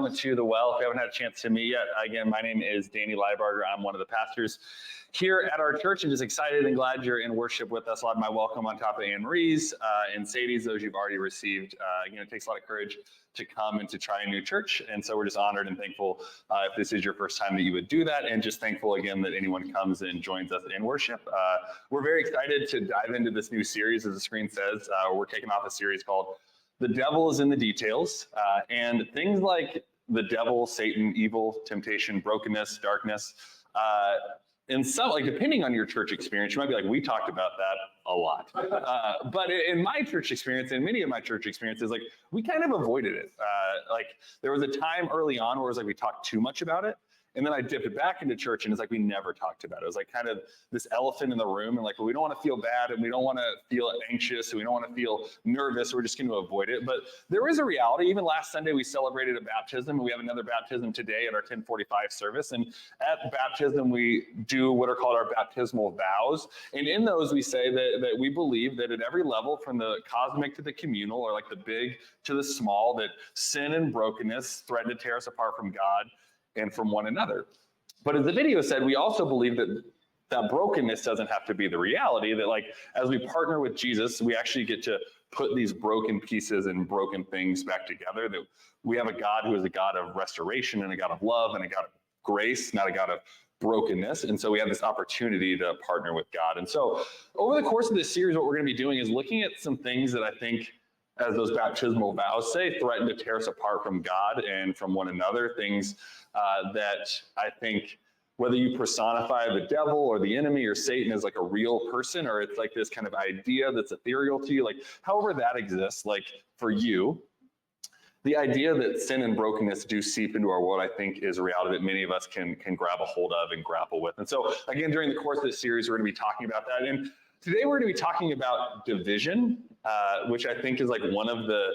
welcome to The Well. If you haven't had a chance to meet yet, again, my name is Danny Leibarger. I'm one of the pastors here at our church, and just excited and glad you're in worship with us. A lot of my welcome on top of Anne Marie's and Sadie's, those you've already received. Again, it takes a lot of courage to come and to try a new church, and so we're just honored and thankful if this is your first time that you would do that, and just thankful again that anyone comes and joins us in worship. We're very excited to dive into this new series, as the screen says. We're kicking off a series called The Devil is in the Details, and things like the devil, Satan, evil, temptation, brokenness, darkness, and some, like, depending on your church experience, you might be like, we talked about that a lot. But in my church experience, and many of my church experiences, like, we kind of avoided it. Like, there was a time early on where it was like we talked too much about it. And then I dipped it back into church, and it's like we never talked about it. It was like kind of this elephant in the room, and like, well, we don't want to feel bad, and we don't want to feel anxious, and we don't want to feel nervous. So we're just going to avoid it. But there is a reality. Even last Sunday, we celebrated a baptism, and we have another baptism today at our 10:45 service. And at baptism, we do what are called our baptismal vows. And in those, we say that we believe that at every level, from the cosmic to the communal, or like the big to the small, that sin and brokenness threaten to tear us apart from God and from one another. But as the video said, we also believe that brokenness doesn't have to be the reality, that like as we partner with Jesus, we actually get to put these broken pieces and broken things back together, that we have a God who is a God of restoration and a God of love and a God of grace, not a God of brokenness. And so we have this opportunity to partner with God. And so over the course of this series, what we're going to be doing is looking at some things that I think, as those baptismal vows say, threaten to tear us apart from God and from one another, things that I think, whether you personify the devil or the enemy or Satan as like a real person, or it's like this kind of idea that's ethereal to you, like however that exists, like for you, the idea that sin and brokenness do seep into our world, I think, is a reality that many of us can grab a hold of and grapple with. And so again, during the course of this series, we're going to be talking about that. And today we're going to be talking about division, which I think is like one of the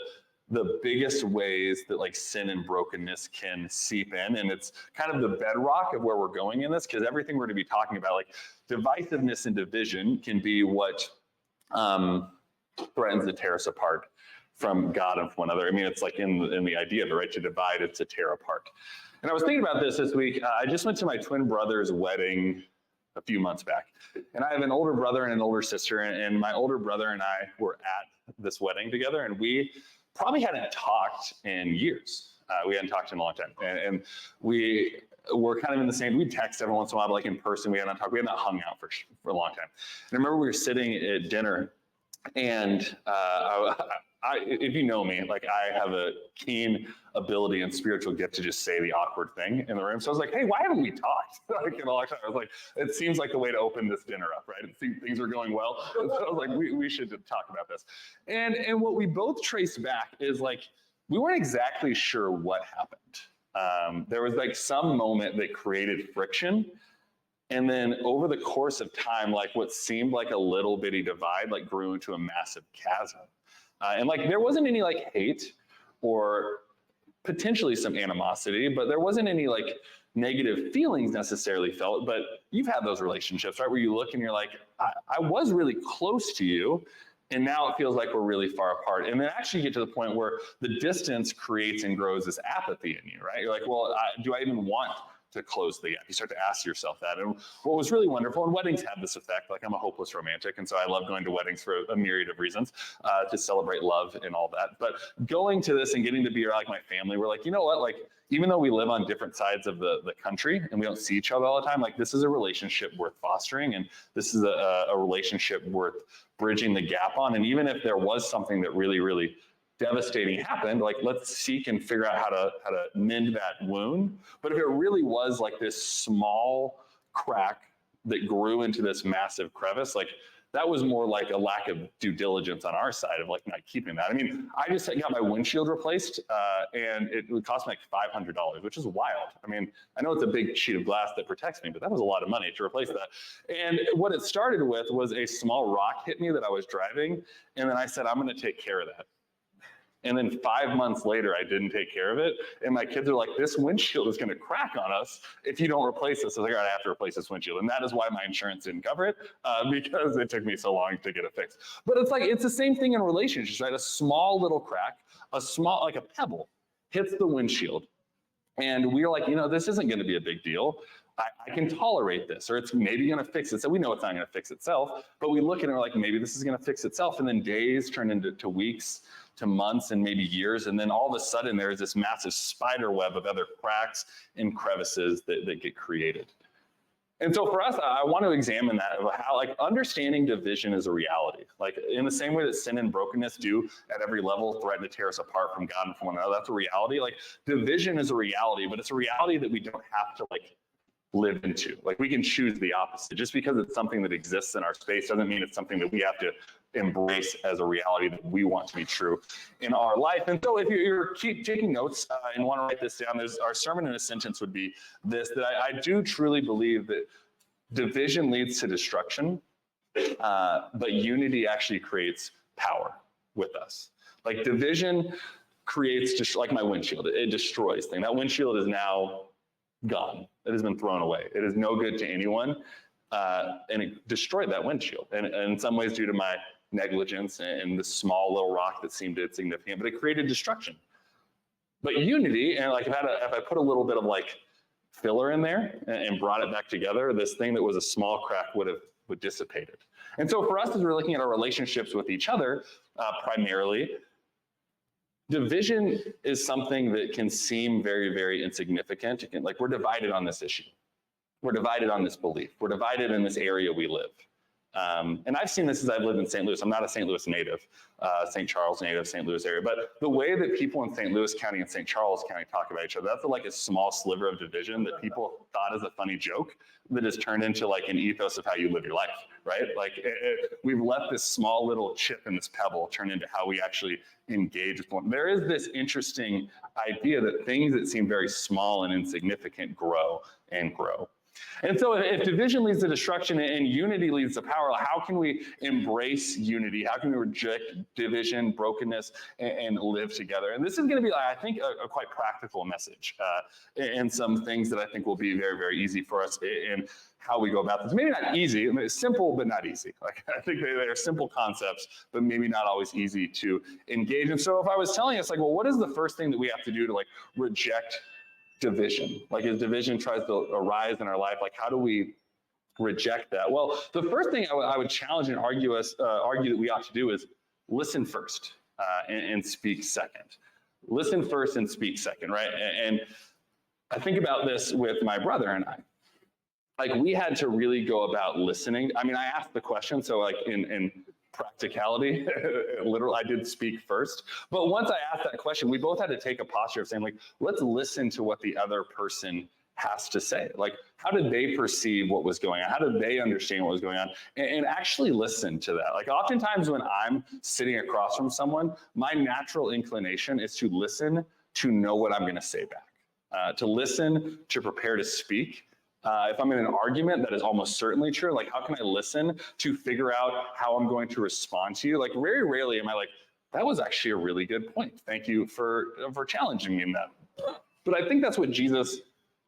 biggest ways that like sin and brokenness can seep in. And it's kind of the bedrock of where we're going in this, because everything we're going to be talking about, like divisiveness and division, can be what threatens to tear us apart from God and from one another. I mean, it's like in the idea of it, right? To divide, it's to tear apart. And I was thinking about this week. I just went to my twin brother's wedding a few months back. And I have an older brother and an older sister, and my older brother and I were at this wedding together, and we probably hadn't talked in years. We hadn't talked in a long time. And we were kind of in the same, we'd text every once in a while, but like in person, we hadn't talked, we hadn't hung out for a long time. And I remember we were sitting at dinner, and if you know me, like I have a keen ability and spiritual gift to just say the awkward thing in the room. So I was like, hey, why haven't we talked? Like in a long time. I was like, it seems like the way to open this dinner up, right? It seems things are going well. And so I was like, we should talk about this. And what we both traced back is like, we weren't exactly sure what happened. There was like some moment that created friction. And then over the course of time, like what seemed like a little bitty divide, like grew into a massive chasm. And like, there wasn't any like hate or potentially some animosity, but there wasn't any like negative feelings necessarily felt. But you've had those relationships, right? Where you look and you're like, I was really close to you, and now it feels like we're really far apart. And then actually get to the point where the distance creates and grows this apathy in you, right? You're like, well, do I even want to close the gap? You start to ask yourself that. And what was really wonderful, and weddings have this effect, like I'm a hopeless romantic, and so I love going to weddings for a myriad of reasons, to celebrate love and all that. But going to this and getting to be like my family, we're like, you know what, like even though we live on different sides of the country and we don't see each other all the time, like this is a relationship worth fostering, and this is a relationship worth bridging the gap on. And even if there was something that really, really devastating happened, like let's seek and figure out how to mend that wound. But if it really was like this small crack that grew into this massive crevice, like that was more like a lack of due diligence on our side of like not keeping that. I mean, I just got my windshield replaced, and it would cost me like $500, which is wild. I mean, I know it's a big sheet of glass that protects me, but that was a lot of money to replace that. And what it started with was a small rock hit me that I was driving, and then I said, I'm going to take care of that. And then 5 months later, I didn't take care of it. And my kids are like, this windshield is gonna crack on us if you don't replace this. So I was like, all right, I have to replace this windshield. And that is why my insurance didn't cover it, because it took me so long to get it fixed. But it's like, it's the same thing in relationships, right? A small little crack, like a pebble, hits the windshield. And we were like, this isn't going to be a big deal. I can tolerate this, or it's maybe going to fix itself. We know it's not going to fix itself, but we look at it and we're like, maybe this is going to fix itself. And then days turn into weeks, to months, and maybe years. And then all of a sudden there's this massive spider web of other cracks and crevices that get created. And so for us, I want to examine that, of how understanding division is a reality. In the same way that sin and brokenness do at every level threaten to tear us apart from God and from one another, that's a reality. Division is a reality, but it's a reality that we don't have to live into. We can choose the opposite. Just because it's something that exists in our space doesn't mean it's something that we have to embrace as a reality that we want to be true in our life. And so if you're keep taking notes and want to write this down, our sermon in a sentence would be this, that I do truly believe that division leads to destruction, but unity actually creates power with us. Division creates, just like my windshield, it destroys things. That windshield is now gone. It has been thrown away. It is no good to anyone, and it destroyed that windshield. And in some ways due to my negligence and the small little rock that seemed insignificant, but it created destruction. But unity, and if I put a little bit of filler in there and brought it back together, this thing that was a small crack would dissipated. And so for us, as we're looking at our relationships with each other, primarily, division is something that can seem very, very insignificant. We're divided on this issue. We're divided on this belief. We're divided in this area we live. And I've seen this as I've lived in St. Louis. I'm not a St. Louis native, St. Charles native, St. Louis area. But the way that people in St. Louis County and St. Charles County talk about each other, that's a small sliver of division that people thought as a funny joke that has turned into an ethos of how you live your life, right? We've let this small little chip in this pebble turn into how we actually engage with one. There is this interesting idea that things that seem very small and insignificant grow and grow. And so if division leads to destruction and unity leads to power, how can we embrace unity? How can we reject division, brokenness, and live together? And this is going to be, I think, a quite practical message, and some things that I think will be very, very easy for us in how we go about this. Maybe not easy, it's simple, but not easy. I think they're simple concepts, but maybe not always easy to engage. And so if I was telling us, what is the first thing that we have to do to reject division? As division tries to arise in our life, how do we reject that? Well, the first thing I would challenge and argue that we ought to do is listen first and speak second. Listen first and speak second, right? And I think about this with my brother and I. We had to really go about listening. I asked the question, so in practicality, literally, I did speak first. But once I asked that question, we both had to take a posture of saying, let's listen to what the other person has to say. How did they perceive what was going on? How did they understand what was going on? And actually listen to that. Oftentimes when I'm sitting across from someone, my natural inclination is to listen to know what I'm going to say back, to listen, to prepare to speak. If I'm in an argument, that is almost certainly true. How can I listen to figure out how I'm going to respond to you? Very rarely am I that was actually a really good point. Thank you for challenging me in that. But I think that's what Jesus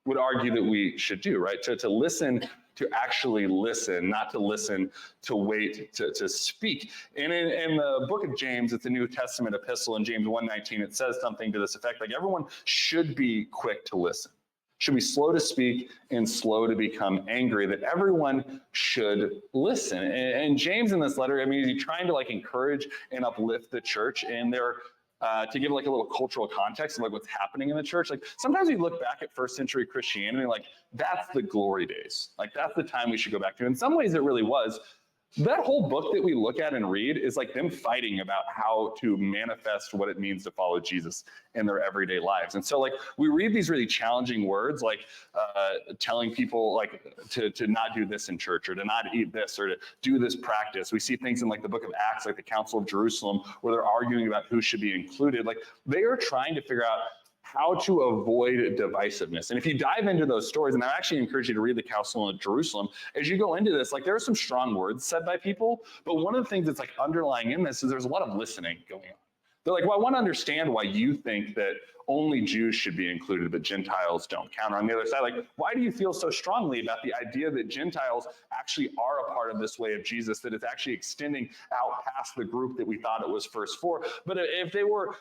would argue that we should do, right? To listen, to actually listen, not to listen, to wait, to speak. And in the book of James, it's a New Testament epistle, in James 1:19, it says something to this effect, everyone should be quick to listen. Should be slow to speak and slow to become angry, that everyone should listen. And James in this letter, he's trying to encourage and uplift the church, and they're to give a little cultural context of what's happening in the church. Sometimes we look back at first century Christianity, that's the glory days. That's the time we should go back to. In some ways it really was. That whole book that we look at and read is them fighting about how to manifest what it means to follow Jesus in their everyday lives. And so we read these really challenging words, telling people to not do this in church, or to not eat this, or to do this practice. We see things in the book of Acts, the Council of Jerusalem, where they're arguing about who should be included. They are trying to figure out how to avoid divisiveness. And if you dive into those stories, and I actually encourage you to read the Council of Jerusalem, as you go into this, there are some strong words said by people, but one of the things that's underlying in this is there's a lot of listening going on. They're well, I want to understand why you think that only Jews should be included, but Gentiles don't count. Or on the other side, why do you feel so strongly about the idea that Gentiles actually are a part of this way of Jesus, that it's actually extending out past the group that we thought it was first for? But if they were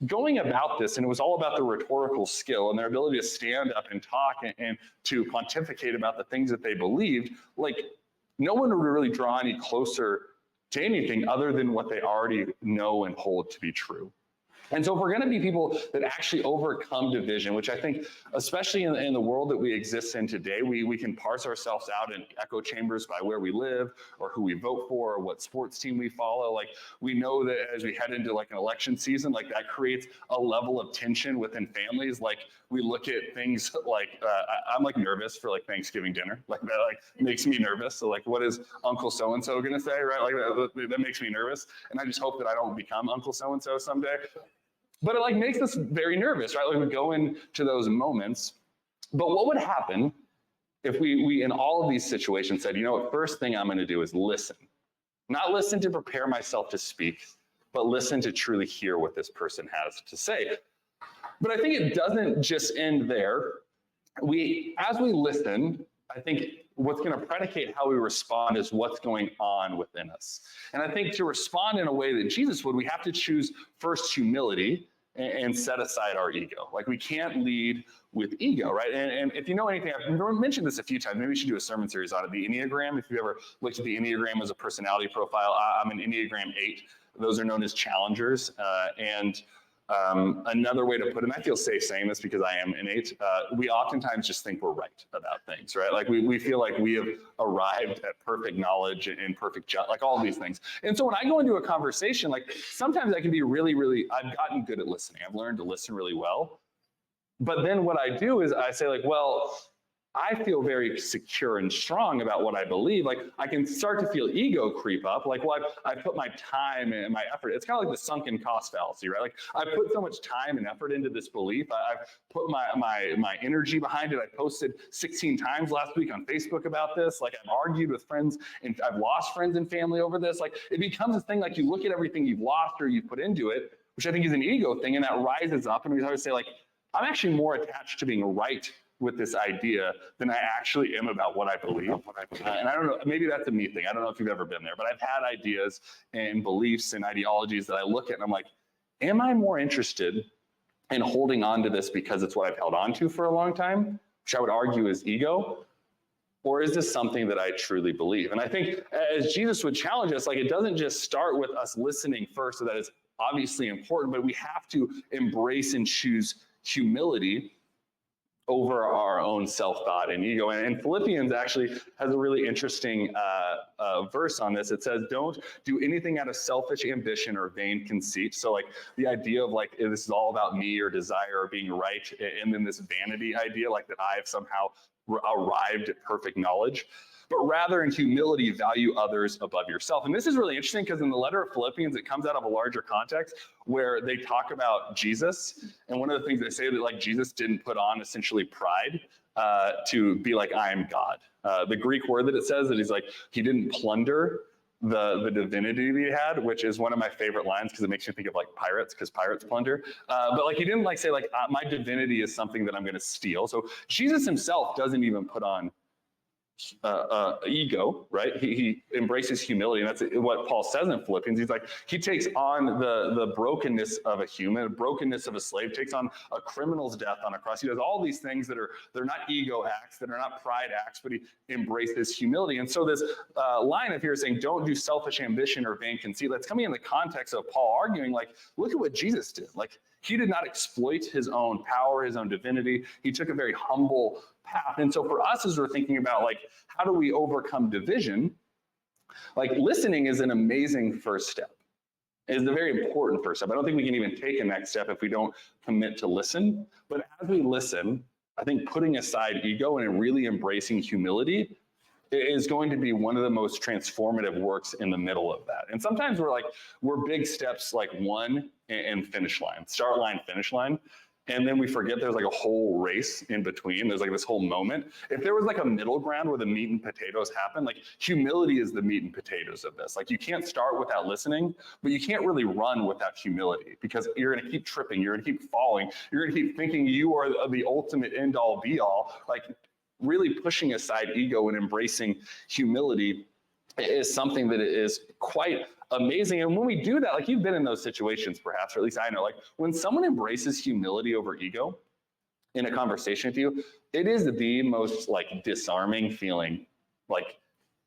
going about this, and it was all about the rhetorical skill and their ability to stand up and talk and to pontificate about the things that they believed, like no one would really draw any closer to anything other than what they already know and hold to be true. And so if we're going to be people that actually overcome division, which I think, especially in the world that we exist in today, we can parse ourselves out in echo chambers by where we live or who we vote for or what sports team we follow. Like we know that as we head into like an election season, like that creates a level of tension within families. Like we look at things like, I'm like nervous for like Thanksgiving dinner. Like that like makes me nervous. So like, what is Uncle so-and-so going to say, right? Like that makes me nervous. And I just hope that I don't become Uncle so-and-so someday. But it like makes us very nervous, right? Like we go into those moments. But what would happen if we in all of these situations said, you know what, first thing I'm going to do is listen. Not listen to prepare myself to speak, but listen to truly hear what this person has to say. But I think it doesn't just end there. As we listen, I think what's going to predicate how we respond is what's going on within us. And I think to respond in a way that Jesus would, we have to choose first humility and set aside our ego. Like we can't lead with ego, right? And if you know anything, I've mentioned this a few times, maybe we should do a sermon series on it, the Enneagram. If you've ever looked at the Enneagram as a personality profile, I'm an Enneagram 8. Those are known as challengers. Another way to put it, and I feel safe saying this because I am an 8, we oftentimes just think we're right about things, right? Like we feel like we have arrived at perfect knowledge and perfect, like all of these things. And so when I go into a conversation, like sometimes I can be really, I've gotten good at listening. I've learned to listen really well. But then what I do is I say like, well, I feel very secure and strong about what I believe. Like I can start to feel ego creep up. Like, well, I put my time and my effort. It's kind of like the sunken cost fallacy, right? Like I put so much time and effort into this belief. I've put my energy behind it. I posted 16 times last week on Facebook about this. Like I've argued with friends and I've lost friends and family over this. Like it becomes a thing. Like you look at everything you've lost or you've put into it, which I think is an ego thing, and that rises up. And we always say like, I'm actually more attached to being right with this idea than I actually am about what I believe. And I don't know, maybe that's a me thing. I don't know if you've ever been there, but I've had ideas and beliefs and ideologies that I look at and I'm like, am I more interested in holding on to this because it's what I've held on to for a long time, which I would argue is ego? Or is this something that I truly believe? And I think as Jesus would challenge us, like it doesn't just start with us listening first, so that is obviously important, but we have to embrace and choose humility over our own self-thought and ego. And Philippians actually has a really interesting verse on this. It says, don't do anything out of selfish ambition or vain conceit. So like the idea of like, this is all about me or desire or being right. And then this vanity idea, like that I've somehow arrived at perfect knowledge. But rather in humility, value others above yourself. And this is really interesting because in the letter of Philippians, it comes out of a larger context where they talk about Jesus. And one of the things they say that like Jesus didn't put on essentially pride to be like, I am God. The Greek word that it says that he's like, he didn't plunder the divinity that he had, which is one of my favorite lines because it makes me think of like pirates, because pirates plunder. But like he didn't like say like, my divinity is something that I'm going to steal. So Jesus himself doesn't even put on ego, right? He embraces humility, and that's what Paul says in Philippians. He's like, he takes on the brokenness of a human, brokenness of a slave, takes on a criminal's death on a cross. He does all these things that they're not ego acts, that are not pride acts, but he embraces humility. And so this line of here is saying, don't do selfish ambition or vain conceit. That's coming in the context of Paul arguing, like, look at what Jesus did. Like, he did not exploit his own power, his own divinity. He took a very humble path. And so for us, as we're thinking about like, how do we overcome division? Like listening is an amazing first step. It is a very important first step. I don't think we can even take a next step if we don't commit to listen. But as we listen, I think putting aside ego and really embracing humility is going to be one of the most transformative works in the middle of that. And sometimes we're big steps like one and finish line, start line, finish line. And then we forget there's like a whole race in between. There's like this whole moment. If there was like a middle ground where the meat and potatoes happen, like humility is the meat and potatoes of this. Like you can't start without listening, but you can't really run without humility because you're going to keep tripping. You're going to keep falling. You're going to keep thinking you are the ultimate end all be all. Like really pushing aside ego and embracing humility is something that is quite amazing. And when we do that, like you've been in those situations perhaps, or at least I know, like when someone embraces humility over ego in a conversation with you, it is the most like disarming feeling like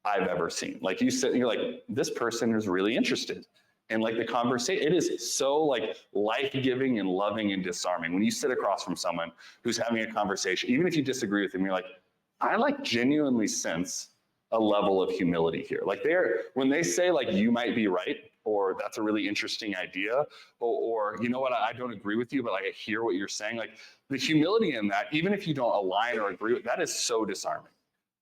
I've ever seen. Like you sit and you're like, this person is really interested. And like the conversation, it is so like life-giving and loving and disarming. When you sit across from someone who's having a conversation, even if you disagree with them, you're like, I like genuinely sense a level of humility here. Like when they say like, you might be right, or that's a really interesting idea, or you know what, I don't agree with you, but like I hear what you're saying. Like the humility in that, even if you don't align or agree with, that is so disarming,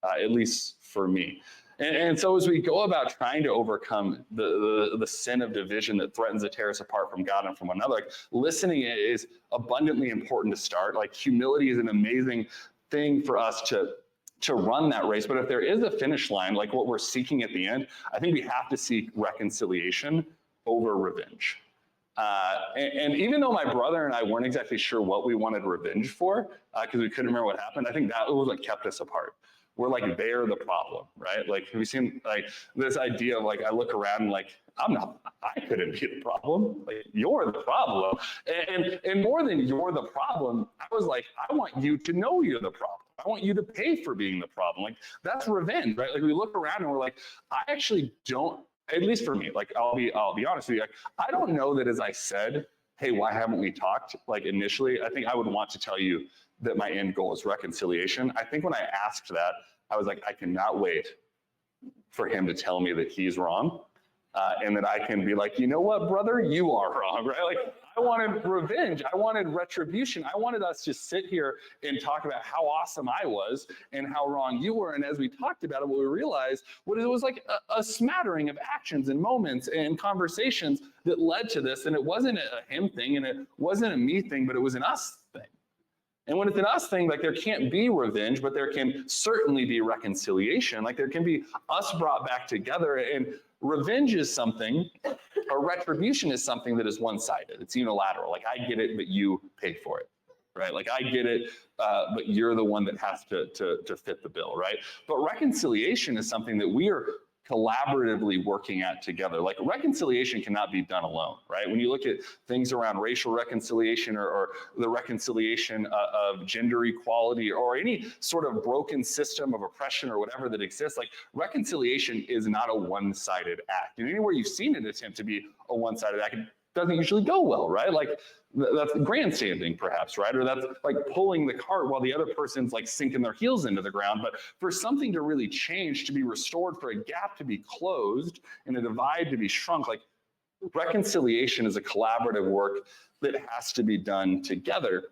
at least for me. And so as we go about trying to overcome the sin of division that threatens to tear us apart from God and from one another, like listening is abundantly important to start. Like humility is an amazing thing for us to run that race. But if there is a finish line, like what we're seeking at the end, I think we have to seek reconciliation over revenge. And even though my brother and I weren't exactly sure what we wanted revenge for, because we couldn't remember what happened, I think that was what kept us apart. We're like, they're the problem, right? Like, have you seen like this idea of like, I look around and like, I couldn't be the problem. Like, you're the problem. And more than you're the problem, I was like, I want you to know you're the problem. I want you to pay for being the problem. Like, that's revenge, right? Like, we look around and we're like, I actually don't, at least for me, like, I'll be honest with you. Like, I don't know that as I said, hey, why haven't we talked? Like, initially, I think I would want to tell you that my end goal is reconciliation. I think when I asked that, I was like, I cannot wait for him to tell me that he's wrong. And that I can be like, you know what, brother, you are wrong, right? Like, I wanted revenge. I wanted retribution. I wanted us to sit here and talk about how awesome I was and how wrong you were. And as we talked about it, what we realized was it was like a smattering of actions and moments and conversations that led to this. And it wasn't a him thing and it wasn't a me thing, but it was an us thing. And when it's an us thing, like there can't be revenge, but there can certainly be reconciliation. Like there can be us brought back together. And revenge is something, or retribution is something that is one-sided. It's unilateral. Like I get it, but you pay for it, right? Like I get it, but you're the one that has to fit the bill, right? But reconciliation is something that we are collaboratively working at together. Like reconciliation cannot be done alone, right? When you look at things around racial reconciliation or the reconciliation of gender equality or any sort of broken system of oppression or whatever that exists, like reconciliation is not a one-sided act. And anywhere you've seen an attempt to be a one-sided act, it doesn't usually go well, right? Like that's grandstanding perhaps, right? Or that's like pulling the cart while the other person's like sinking their heels into the ground. But for something to really change, to be restored, for a gap to be closed and a divide to be shrunk, like reconciliation is a collaborative work that has to be done together.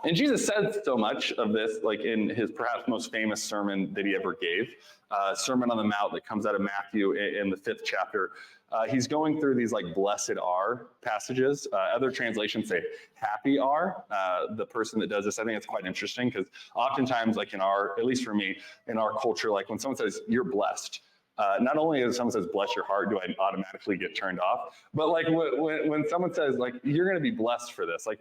And Jesus said so much of this, like in his perhaps most famous sermon that he ever gave, Sermon on the Mount that comes out of Matthew in the 5th chapter. He's going through these like blessed are passages. Other translations say happy are. The person that does this, I think it's quite interesting because oftentimes like in our, at least for me, in our culture, like when someone says you're blessed, not only as someone says bless your heart, do I automatically get turned off, but like when someone says like you're going to be blessed for this, like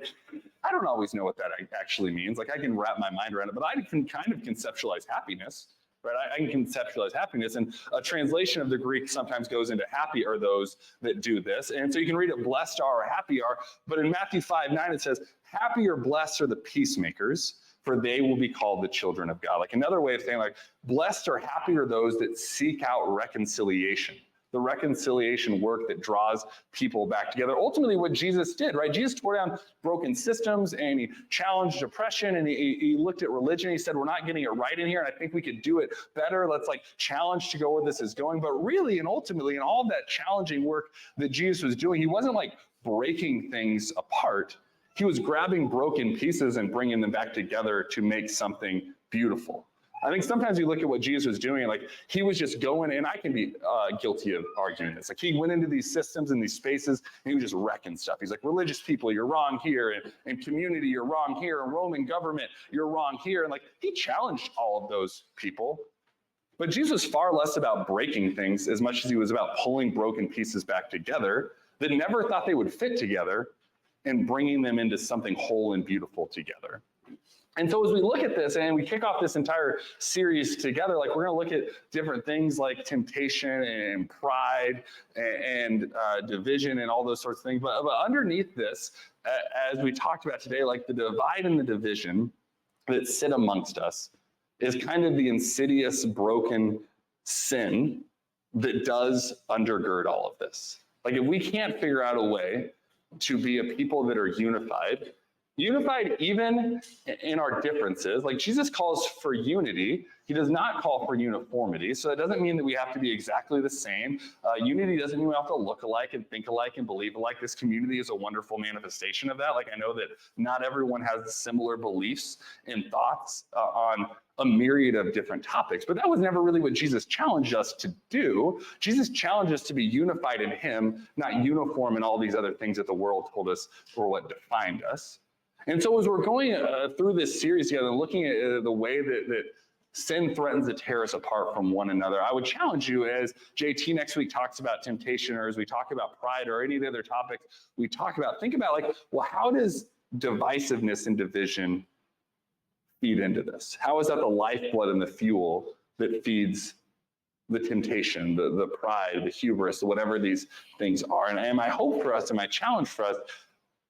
I don't always know what that actually means. Like I can wrap my mind around it, but I can kind of conceptualize happiness. Right? I can conceptualize happiness, and a translation of the Greek sometimes goes into happy are those that do this. And so you can read it blessed are or happy are, but in Matthew 5:9 it says, happy or blessed are the peacemakers, for they will be called the children of God. Like another way of saying like blessed or happy are those that seek out reconciliation. The reconciliation work that draws people back together. Ultimately what Jesus did, right? Jesus tore down broken systems and he challenged oppression and he looked at religion. He said, we're not getting it right in here and I think we could do it better. Let's like challenge to go where this is going. But really and ultimately in all that challenging work that Jesus was doing, he wasn't like breaking things apart. He was grabbing broken pieces and bringing them back together to make something beautiful. I think sometimes you look at what Jesus was doing, like he was just going, and I can be guilty of arguing this. Like he went into these systems and these spaces, and he was just wrecking stuff. He's like, religious people, you're wrong here, and community, you're wrong here, and Roman government, you're wrong here. And like he challenged all of those people. But Jesus was far less about breaking things as much as he was about pulling broken pieces back together that never thought they would fit together and bringing them into something whole and beautiful together. And so as we look at this and we kick off this entire series together, like we're going to look at different things like temptation and pride and division and all those sorts of things. But underneath this, as we talked about today, like the divide and the division that sit amongst us is kind of the insidious, broken sin that does undergird all of this. Like if we can't figure out a way to be a people that are unified even in our differences. Like Jesus calls for unity. He does not call for uniformity. So that doesn't mean that we have to be exactly the same. Unity doesn't mean we have to look alike and think alike and believe alike. This community is a wonderful manifestation of that. Like I know that not everyone has similar beliefs and thoughts on a myriad of different topics, but that was never really what Jesus challenged us to do. Jesus challenged us to be unified in him, not uniform in all these other things that the world told us were what defined us. And so as we're going through this series together, looking at the way that sin threatens to tear us apart from one another, I would challenge you as JT next week talks about temptation, or as we talk about pride, or any of the other topics we talk about, think about like, well, how does divisiveness and division feed into this? How is that the lifeblood and the fuel that feeds the temptation, the pride, the hubris, whatever these things are? And my hope for us and my challenge for us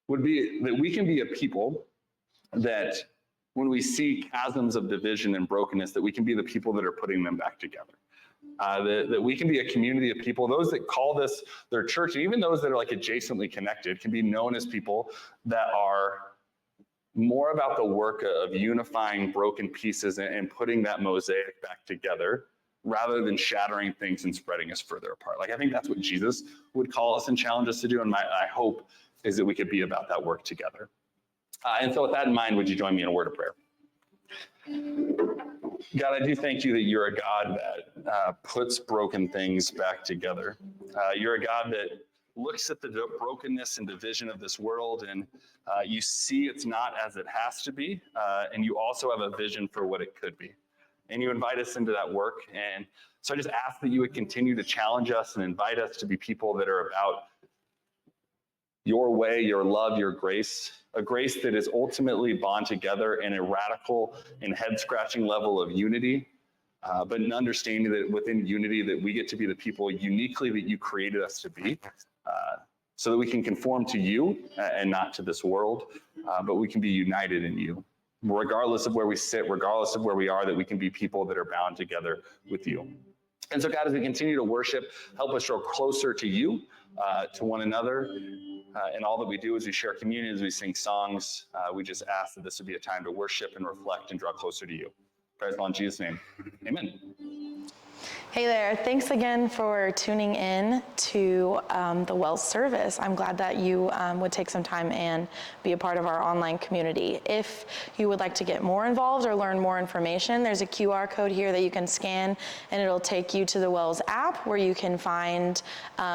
would be that we can be a people that when we see chasms of division and brokenness, that we can be the people that are putting them back together. That we can be a community of people, those that call this their church, and even those that are like adjacently connected, can be known as people that are more about the work of unifying broken pieces and putting that mosaic back together, rather than shattering things and spreading us further apart. Like I think that's what Jesus would call us and challenge us to do, and my hope is that we could be about that work together. And so with that in mind, would you join me in a word of prayer? God, I do thank you that you're a God that puts broken things back together. You're a God that looks at the brokenness and division of this world, and you see it's not as it has to be, and you also have a vision for what it could be. And you invite us into that work. And so I just ask that you would continue to challenge us and invite us to be people that are about your way, your love, your grace, a grace that is ultimately bond together in a radical and head-scratching level of unity, but an understanding that within unity that we get to be the people uniquely that you created us to be, so that we can conform to you and not to this world, but we can be united in you. Regardless of where we sit, regardless of where we are, that we can be people that are bound together with you. And so God, as we continue to worship, help us draw closer to you, to one another, and all that we do as we share communion, as we sing songs. We just ask that this would be a time to worship and reflect and draw closer to you. Praise God in Jesus' name. Amen. Hey there, thanks again for tuning in to the Wells service. I'm glad that you would take some time and be a part of our online community. If you would like to get more involved or learn more information, there's a QR code here that you can scan, and it'll take you to the Wells app where you can find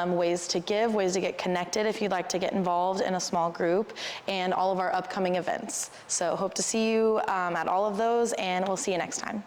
ways to give, ways to get connected if you'd like to get involved in a small group, and all of our upcoming events. So hope to see you at all of those, and we'll see you next time.